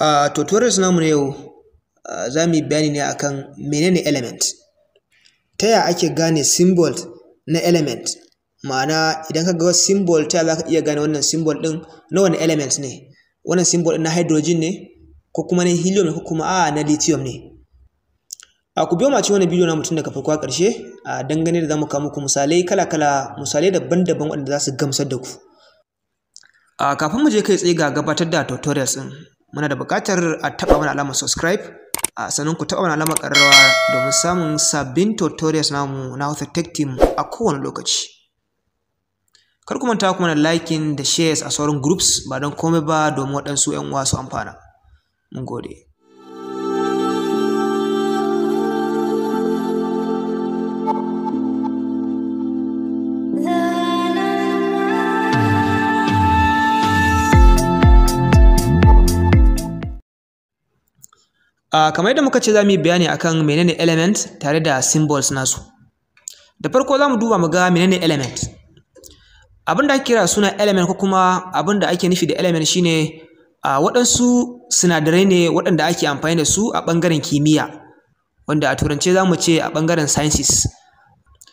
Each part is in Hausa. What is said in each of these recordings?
A tutorials namu na yau za mu yi bayani ne akan menene element, ta ya ake gane symbol na element, ma'ana idan ka ga symbol ta za ka iya gane wannan symbol ɗin na wani element ne, wannan symbol ɗin na hydrogen ne ko kuma na helium ne ko kuma na lithium ne. Ku biyo mu a cikin wannan bidiyo namu tun daga farko har ƙarshe dangane da za mu kawo muku misalai kala-kala, misalai daban-daban waɗanda za su gamsar da ku. Kafin mu je kai tsaye ga gabatar da tutorials ɗin, muna da buƙatar a taɓa mana alamar subscribe, sannan ku taɓa mana alamar ƙararrawa domin samun sabbin tutorials namu na Hausa Tech Team a kowane lokaci. Kar ku manta ku mana liking da shares a sauran groups ba don komai ba domin waɗansu 'yan uwa su amfana. Mun gode. Kamar yadda muka ce za mu yi bayani akan menene element tare da symbols nasu. Da farko za mu duba mu ga menene element. Abin da ake kira suna element ko kuma abin da ake nufi da element shine waɗansu sinadarai ne waɗanda ake amfani da su a ɓangaren kimiyya, wanda a turance za mu ce a ɓangaren sciences.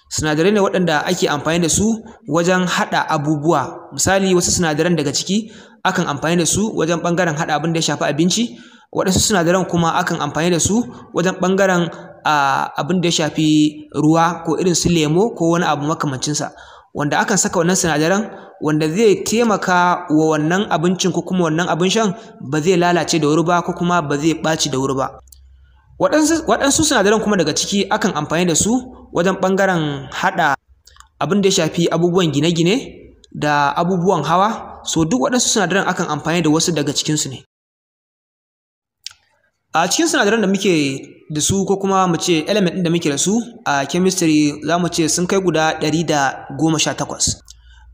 Sinadarai ne waɗanda ake amfani da su wajen haɗa abubuwa. Misali, wasu sinadaran daga ciki akan amfani da su wajen ɓangaren haɗa abin da ya shafi abinci. Waɗansu sinadaran kuma akan amfani da su wajen ɓangaren abin da ya shafi ruwa ko irin su lemo ko wani abu makamancinsa, wanda akan saka wannan sinadaran wanda zai taimaka wa wannan abincin ko kuma wannan abin shan ba zai lalace da wuri ba ko kuma ba zai ɓaci da wuri ba. Waɗansu sinadaran kuma daga ciki akan amfani da su wajen ɓangaren haɗa abin da ya shafi abubuwan gine-gine da abubuwan hawa. So duk waɗansu sinadaran akan amfani da wasu daga cikinsu ne. A cikin sinadaran da muke da su ko kuma mu ce element ɗin da muke da su a chemistry za mu ce sun kai guda 118.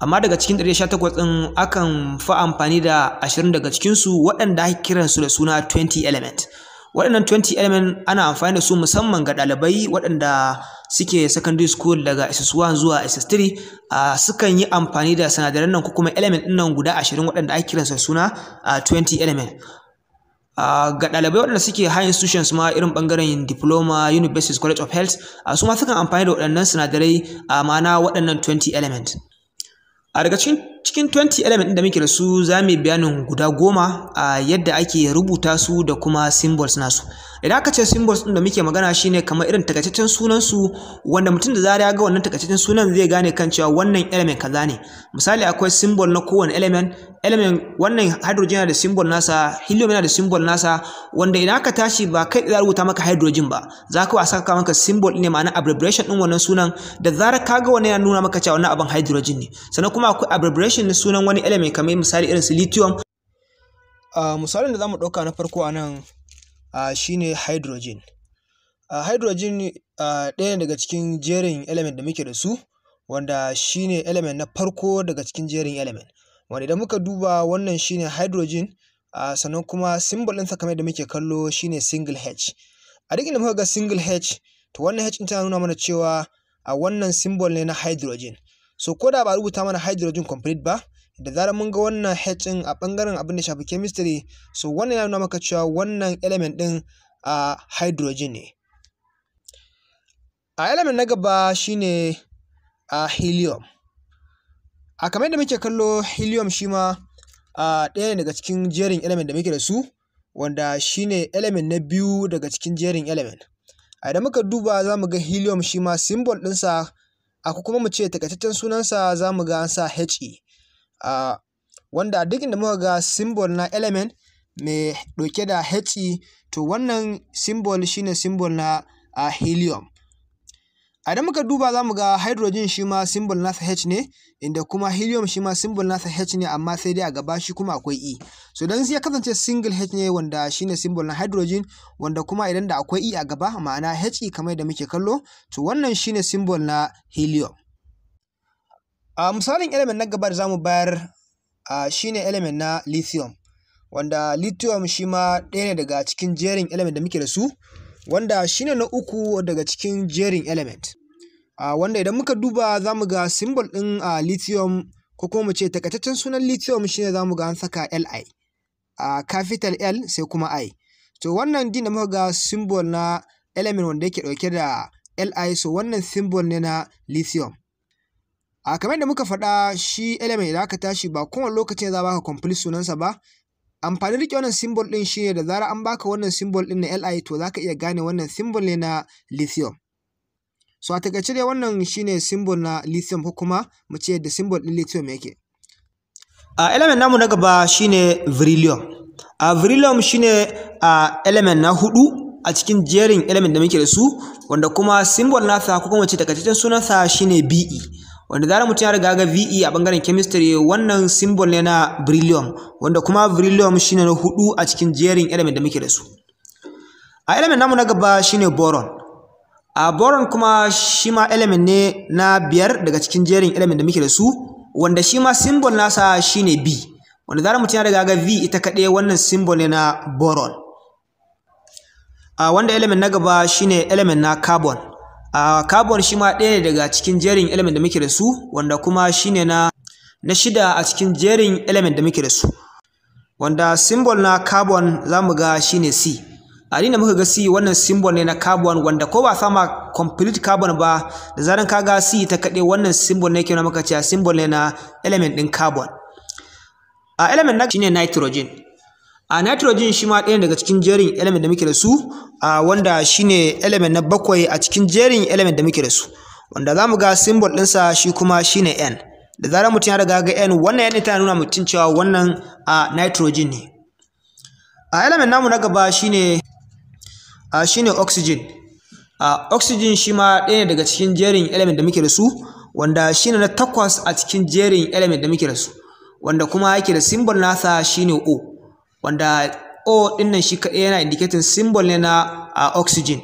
Amma daga cikin 118 ɗin akan fi amfani da 20 daga cikinsu waɗanda ake kiransu da suna 20 element. Waɗannan 20 element ana amfani da su musamman ga ɗalibai waɗanda suke secondary school daga SS1 zuwa SS3 sukan yi amfani da sinadaran nan ko kuma element ɗin nan guda 20 waɗanda ake kiransu da suna 20 element. Ga ɗalibai waɗanda suke high institutions ma irin ɓangaren diploma, universities, college of health, su ma sukan amfani da waɗannan sinadarai ma'ana waɗannan 20 element. Daga cikin 20 element ɗin da muke da su za mu yi bayanin guda 10 yadda ake rubuta su da kuma symbols nasu. Idan aka ce symbols ɗin da muke magana shine kamar irin takaitaccen sunansu wanda mutum da zarar ya ga wannan takaitaccen sunan zai gane kan cewa wannan element kaza ne. Misali, akwai symbol na kowane element. Wannan hydrogen yana da symbol nasa, helium yana da symbol nasa, wanda idan aka tashi ba kai za rubuta maka hydrogen ba, za ka saka maka symbol ne, ma'ana abbreviation ɗin wannan sunan. Da zarar ka ga wannan ya nuna maka cewa wannan abin hydrogen ne. Sannan kuma akwai abbreviation na sunan wani element kamar misali irin su lithium. Misalin da za mu ɗauka na farko a nan shine hydrogen. Hydrogen ɗaya ne daga cikin jerin element da muke da su, wanda shine element na farko daga cikin jerin element. Wanda idan muka duba wannan shine hydrogen, sannan kuma symbol ɗinsa kamar yadda muke kallo shine single H. A duk inda muka ga single H, to wannan H ɗin tana nuna mana cewa wannan symbol ne na hydrogen. So ko da ba rubuta mana hydrogen complete ba, da zarar mun ga wannan H ɗin a ɓangaren abin da shafi chemistry, so wannan ya nuna maka cewa wannan element ɗin hydrogen ne. Element na gaba shine helium. Kamar yadda muke kallo, helium shi ma ɗaya ne daga cikin jerin element da muke da su, wanda shine element na biyu daga cikin jerin element. Idan muka duba za mu ga helium shi ma symbol ɗinsa ko kuma mu ce takaitaccen sunansa za mu ga an sa He. Wanda duk inda muka ga symbol na element mai ɗauke da He, to wannan symbol shine symbol na helium. Idan muka duba za mu ga hydrogen shi ma symbol nasa H ne, inda kuma helium shi ma symbol nasa H ne, amma sai dai a gaba shi kuma akwai E. So dan sai ya kasance single H ne wanda shine symbol na hydrogen, wanda kuma idan da akwai E a gaba ma'ana He kamar da muke kallo, to wannan shine symbol na helium. Misalin element na gaba da za mu bayar shine element na lithium, wanda lithium shi ma ɗaya ne daga cikin jerin element da muke da su, wanda shine na uku daga cikin jerin element. Wanda idan muka duba za mu ga symbol ɗin lithium ko kuma mu ce takaitaccen sunan lithium shine za mu ga an saka Li. capital L sai kuma I. To wannan din da muka ga symbol na element wanda yake ɗauke da Li, so wannan symbol ne na lithium. Kamar da muka faɗa shi element idan aka tashi ba kowane lokaci za a baka complete sunansa ba. Amfanin riƙe wannan symbol ɗin shi ne da zarar an baka wannan symbol ɗin na Li to za ka iya gane wannan symbol ne na lithium. So a taƙaice dai wannan shi ne symbol na lithium ko kuma mu ce da symbol ɗin lithium yake. Element namu na gaba shi ne beryllium. Beryllium shi ne element na 4 a cikin jerin element da muke da su, wanda kuma symbol nasa ko kuma ce takaitaccen sunansa shine Be, wanda zarar mutum ya riga ga Be a bangaren chemistry wannan symbol ne na beryllium, wanda kuma beryllium shine na 4 a cikin jerin element da muke da su. Element namu na gaba shine boron. Boron kuma shi ma element ne na 5 daga cikin jerin element da muke da su, wanda shi ma symbol nasa shine B, wanda zarar mutum ya riga ga V ita kaɗai wannan symbol ne na boron. Wanda element na gaba shine element na carbon. Carbon shi ma ɗaya ne daga cikin jerin element da muke da su, wanda kuma shine na 6 a cikin jerin element da muke da su, wanda symbol na carbon zamu ga shine C. Da muka ga C wannan symbol ne na carbon, wanda ko ba sama complete carbon ba da zaran ka ga C ta kaɗai wannan symbol ne ke nuna maka cewa symbol ne na element ɗin carbon. Element na shine nitrogen. Nitrogen shi ma ɗaya daga cikin jerin element da muke da su, wanda shine element na 7 a cikin jerin element da muke da su, wanda zamu ga symbol ɗinsa shi kuma shine N. Da zarar mutum ya riga ga N, wannan N tana nuna mutum cewa wannan nitrogen ne. Element namu na gaba shine oxygen. Oxygen shi ma ɗaya daga cikin jerin element da muke da su, wanda shine na 8 a cikin jerin element da muke da su, wanda kuma yake da symbol nasa shine O, wanda O ɗin nan shi kaɗai yana indicating symbol ne na oxygen.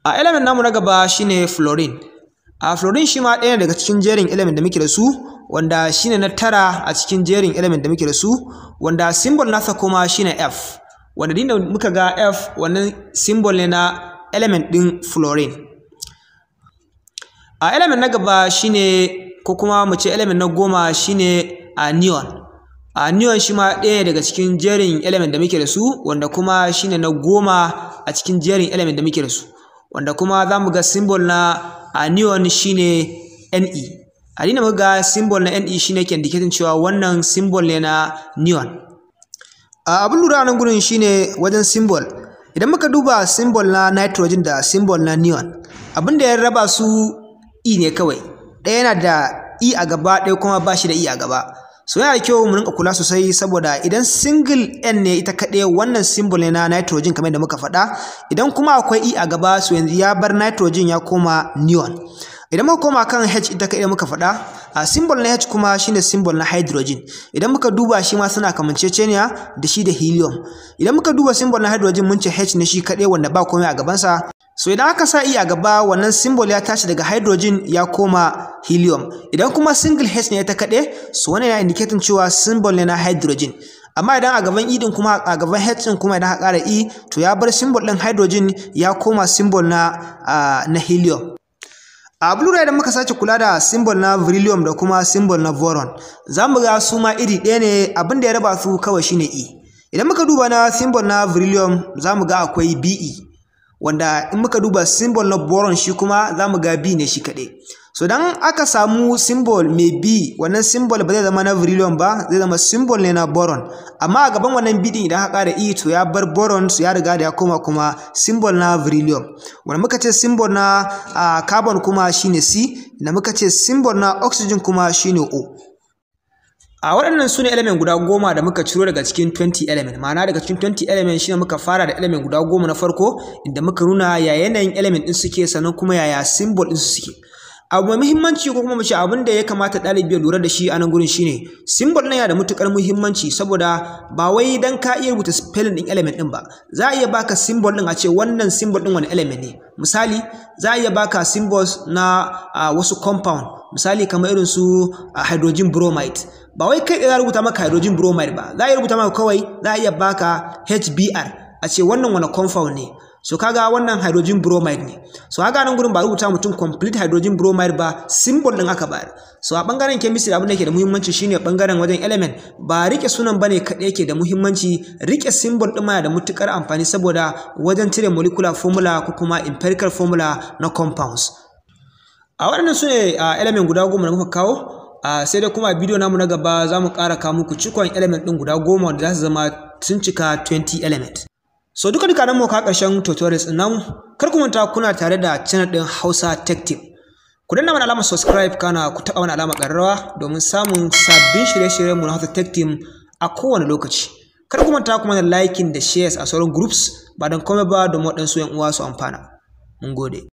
Element namu na gaba shine fluorine. Fluorine shi ma ɗaya daga cikin jerin element da muke da su, wanda shine na 9 a cikin jerin element da muke da su, wanda symbol nasa kuma shine F, wanda din da muka ga F wannan symbol ne na element ɗin fluorine. Element na gaba shine ko kuma mu ce element na 10 shine neon. Neon shi ma ɗaya daga cikin jerin element da muke da su, wanda kuma shine na 10 a cikin jerin element da muke da su, wanda kuma za mu ga symbol na neon shine Ne. Da muka ga symbol na Ne shine ke indicating cewa wannan symbol ne na neon. Abin lura a nan gurin shine wajen symbol. Idan muka duba symbol na nitrogen da symbol na neon, abin da ya raba su E ne kawai. Ɗaya yana da E a gaba, ɗaya kuma ba shi da E a gaba. So yana da kyau mu rinka kula sosai, saboda idan single N ne ita kaɗai wannan symbol ne na nitrogen kamar da muka faɗa, idan kuma akwai E a gaba so yanzu ya bar nitrogen ya koma neon. Idan muka koma kan H ita kaɗai muka faɗa, symbol na H kuma shine symbol na hydrogen. Idan muka duba shi ma suna kamanceceniya da shi da helium. Idan muka duba symbol na hydrogen mun ce H ne shi kaɗai wanda ba komai a gabansa. So idan aka sa E a gaba wannan symbol ya tashi daga hydrogen ya koma helium. Idan kuma single H ne ta kaɗai, so wannan yana indicating cewa symbol ne na hydrogen. Amma idan a gaban E din kuma a gaban H din kuma idan aka ƙara E, to ya bar symbol ɗin hydrogen ya koma symbol na helium. Lura idan muka sace kula da symbol na beryllium da kuma symbol na boron, za mu ga su ma iri ɗaya ne, abin da ya raba su kawai shine E. Idan muka duba na symbol na beryllium za mu ga akwai Be, wanda in muka duba symbol na boron shi kuma za mu ga B ne shi kaɗai. So dan aka samu symbol mai B, wannan symbol ba zai zama na beryllium ba, zai zama symbol ne na boron. Amma a gaban wannan B din idan aka ƙara E to ya bar boron, so ya riga da ya koma kuma symbol na beryllium. Wanda muka ce symbol na carbon kuma shine C, da muka ce symbol na oxygen kuma shine O. Waɗannan su ne element guda 10 da muka ciro daga cikin 20 element. Ma'ana daga cikin 20 element shine muka fara da element guda 10 na farko, inda muka nuna ya yanayin element ɗin suke, sannan kuma yaya symbol ɗin su suke. Abu mai muhimmanci ko kuma mu ce abin da ya kamata ɗalibi ya lura da shi a nan gurin shine symbol ɗin yana da matuƙar muhimmanci, saboda ba wai dan ka iya rubuta spelling ɗin element ɗin ba, za a iya baka symbol ɗin a ce wannan symbol ɗin wani element ne. Misali za a iya baka symbols na wasu compound, misali kamar irin su hydrogen bromide. Ba wai kai za a rubuta maka hydrogen bromide ba, za a iya rubuta maka kawai za a iya baka HBr a ce wannan wani compound ne. so kaga wannan hydrogen bromide ne. So haka nan gurin ba rubuta mutum complete hydrogen bromide ba, symbol din aka bayar. So a bangaren chemistry abin da yake da muhimmanci shine bangaren wajen element ba rike sunan bane kadai yake da muhimmanci, rike symbol din ma da mutukar amfani saboda wajen cire molecular formula ko kuma empirical formula na compounds. A waɗannan su ne element guda 10 da muka kawo, sai dai kuma a bidiyo namu na gaba za mu ƙara kawo muku cikon element ɗin guda 10 wanda za su zama sun cika 20 element. So duka nan mu ka ƙarshen tutorials ɗin namu. Kar ku manta kuna tare da channel ɗin Hausa Tech Tip. Ku danna mana alamar subscribe kana ku taɓa mana alamar ƙararrawa domin samun sabbin shirye-shiryen mu na Hausa Tech Tip a kowane lokaci. Kar ku manta kuma da liking da shares a sauran groups ba don komai ba domin waɗansu 'yan uwa su amfana. Mun gode.